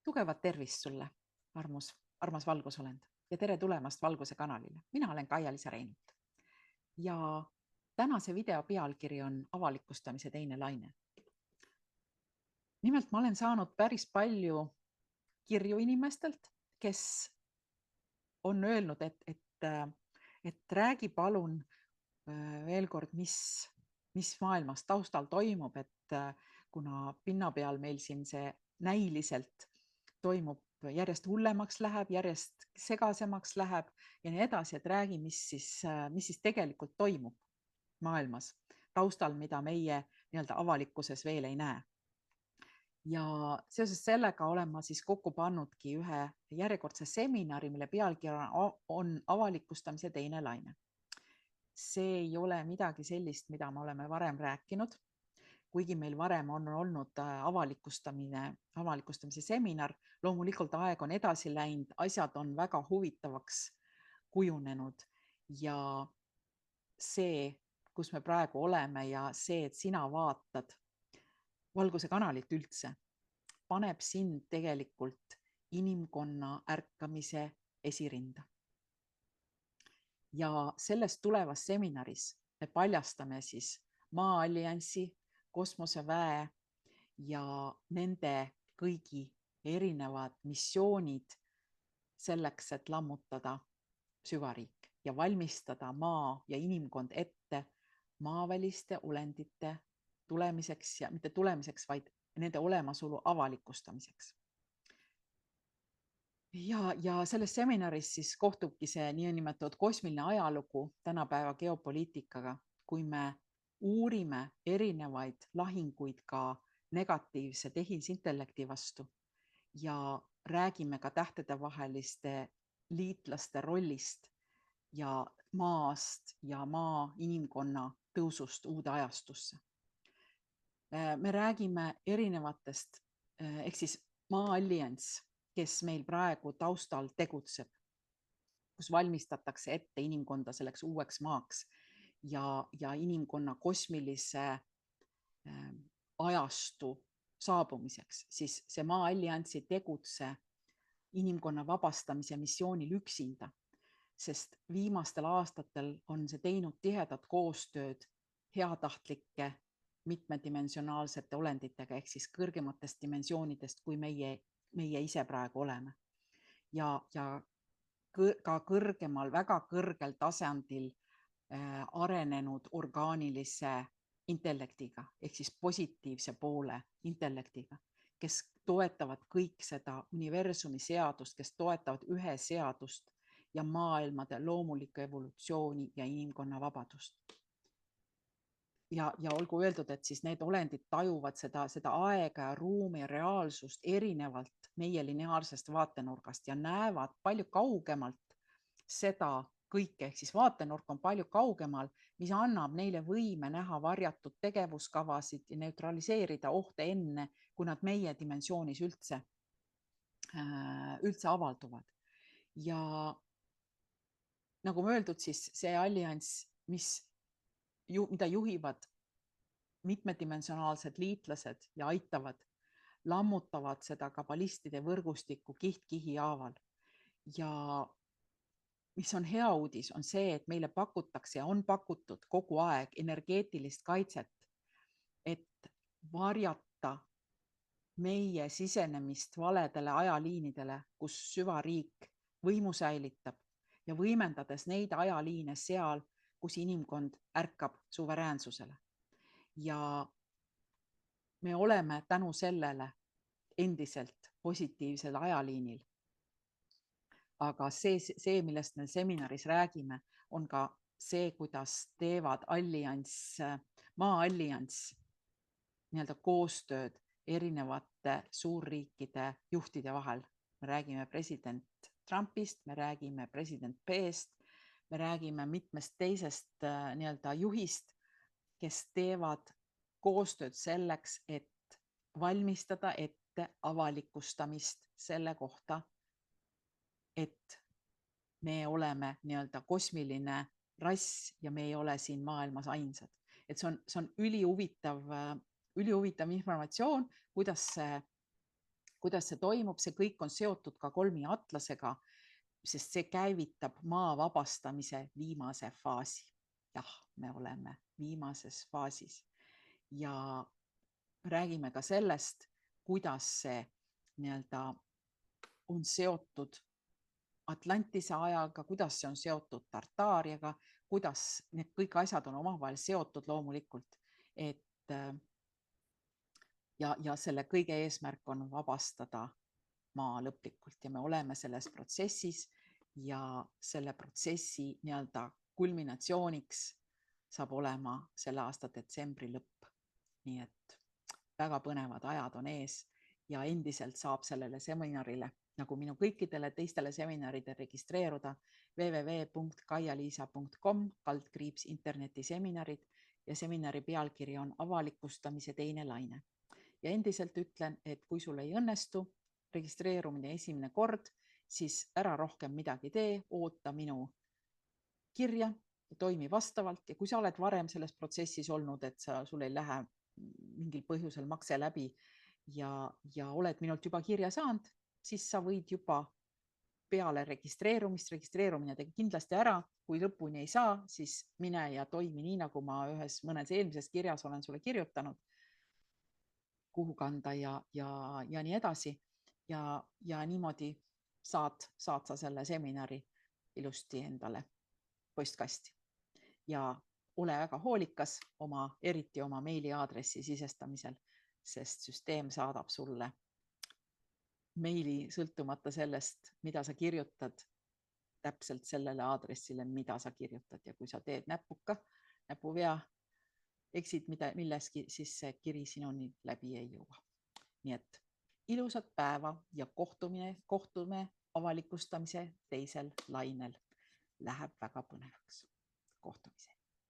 Tugevat tervist sulle, armas valgusolend ja tere tulemast Valguse kanalile. Mina olen Kaia-Liisa Reinult ja tänase video pealkiri on avalikustamise teine laine. Nimelt ma olen saanud päris palju kirju inimestelt, kes on öelnud, et räägi palun veel kord, mis maailmas taustal toimub, et kuna pinna peal meil siin see näiliselt toimub, järjest hullemaks läheb, järjest segasemaks läheb ja nii edasi, et räägi, mis siis tegelikult toimub maailmas taustal, mida meie nii-öelda avalikkuses veel ei näe. Ja seoses sellega olen ma siis kokku pannudki ühe järjekordse seminari, mille pealkiri on avalikustamise teine laine. See ei ole midagi sellist, mida me oleme varem rääkinud, kuigi meil varem on olnud avalikustamise seminar. Loomulikult aeg on edasi läinud, asjad on väga huvitavaks kujunenud ja see, kus me praegu oleme ja see, et sina vaatad Valguse kanalit üldse, paneb sind tegelikult inimkonna ärkamise esirinda. Ja sellest tulevas seminaris me paljastame siis Maa-alliansi, kosmoseväe ja nende kõigi erinevad missioonid selleks, et lammutada süvariik ja valmistada maa ja inimkond ette maaväliste olendite tulemiseks ja mitte tulemiseks, vaid nende olemasolu avalikustamiseks. Ja selles seminaris siis kohtubki see niinimetatud kosmiline ajalugu tänapäeva geopoliitikaga, kui me uurime erinevaid lahinguid ka negatiivse tehisintellekti vastu ja räägime ka tähtedevaheliste liitlaste rollist ja maast ja maa inimkonna tõusust uude ajastusse. Me räägime erinevatest, ehk siis Maa-allianss, kes meil praegu taustal tegutseb, kus valmistatakse ette inimkonda selleks uueks maaks ja inimkonna kosmilise ajastu saabumiseks, siis see Maa-allianssi tegutse inimkonna vabastamise missioonil üksinda, sest viimastel aastatel on see teinud tihedat koostööd heatahtlike mitmedimensionaalsete olenditega ehk siis kõrgematest dimensioonidest, kui meie ise praegu oleme. Ja ka kõrgemal, väga kõrgel tasandil arenenud orgaanilise intellektiga ehk siis positiivse poole intellektiga, kes toetavad kõik seda universumi seadust, kes toetavad ühe seadust ja maailmade loomulikku evolutsiooni ja inimkonna vabadust. Ja olgu öeldud, et siis need olendid tajuvad seda aega ja ruumi ja reaalsust erinevalt meie lineaarsest vaatenurgast ja näevad palju kaugemalt seda kõike, ehk siis vaatenurk on palju kaugemal, mis annab neile võime näha varjatud tegevuskavasid ja neutraliseerida ohte enne, kui nad meie dimensioonis üldse avalduvad. Ja nagu öeldud, siis see allianss, mida juhivad mitmedimensionaalsed liitlased ja aitavad, lammutavad seda kabalistide võrgustikku kiht-kihi haaval. Ja mis on hea uudis, on see, et meile pakutakse ja on pakutud kogu aeg energeetilist kaitset, et varjata meie sisenemist valedele ajaliinidele, kus süvariik võimu säilitab ja võimendades neid ajaliine seal, kus inimkond ärkab suveräänsusele. Ja me oleme tänu sellele endiselt positiivsel ajaliinil. Aga see, millest me seminaris räägime, on ka see, kuidas teevad Maa-allianss nii-öelda koostööd erinevate suurriikide juhtide vahel. Me räägime president Trumpist, me räägime president P-st, me räägime mitmest teisest nii-öelda juhist, kes teevad koostööd selleks, et valmistada ette avalikustamist selle kohta, et me oleme nii-öelda kosmiline rass ja me ei ole siin maailmas ainsad. Et see on ülihuvitav informatsioon, kuidas see kuidas see toimub, see kõik on seotud ka kolmi atlasega, sest see käivitab maa vabastamise viimase faasi. Jah, me oleme viimases faasis ja räägime ka sellest, kuidas see nii-öelda on seotud Atlantise ajaga, kuidas see on seotud Tartaariaga, kuidas need kõik asjad on omavahel seotud loomulikult, et ja selle kõige eesmärk on vabastada maa lõplikult ja me oleme selles protsessis ja selle protsessi nii-öelda kulminatsiooniks saab olema selle aasta detsembri lõpp. Nii et väga põnevad ajad on ees ja endiselt saab sellele seminarile, nagu minu kõikidele teistele seminaridele registreeruda www.kaialiisa.com/internetiseminarid ja seminari pealkiri on avalikustamise teine laine. Ja endiselt ütlen, et kui sul ei õnnestu registreerumine esimene kord, siis ära rohkem midagi tee, oota minu kirja ja toimi vastavalt. Ja kui sa oled varem selles protsessis olnud, et sul ei lähe mingil põhjusel makse läbi ja oled minult juba kirja saanud, siis sa võid juba peale registreerumine tegi kindlasti ära. Kui lõpuni ei saa, siis mine ja toimi nii, nagu ma mõnes eelmises kirjas olen sulle kirjutanud, kuhu kanda ja nii edasi. Ja niimoodi saad sa selle seminari ilusti endale postkasti. Ja ole väga hoolikas eriti oma meiliaadressi sisestamisel, sest süsteem saadab sulle meili sõltumata sellest, mida sa kirjutad, täpselt sellele aadressile, mida sa kirjutad. Ja kui sa teed näpuvea, eksid milleski, siis see kiri sinuni läbi ei jõua. Nii et ilusat päeva ja kohtume avalikustamise teisel lainel. Läheb väga põnevaks. Kohtumiseni.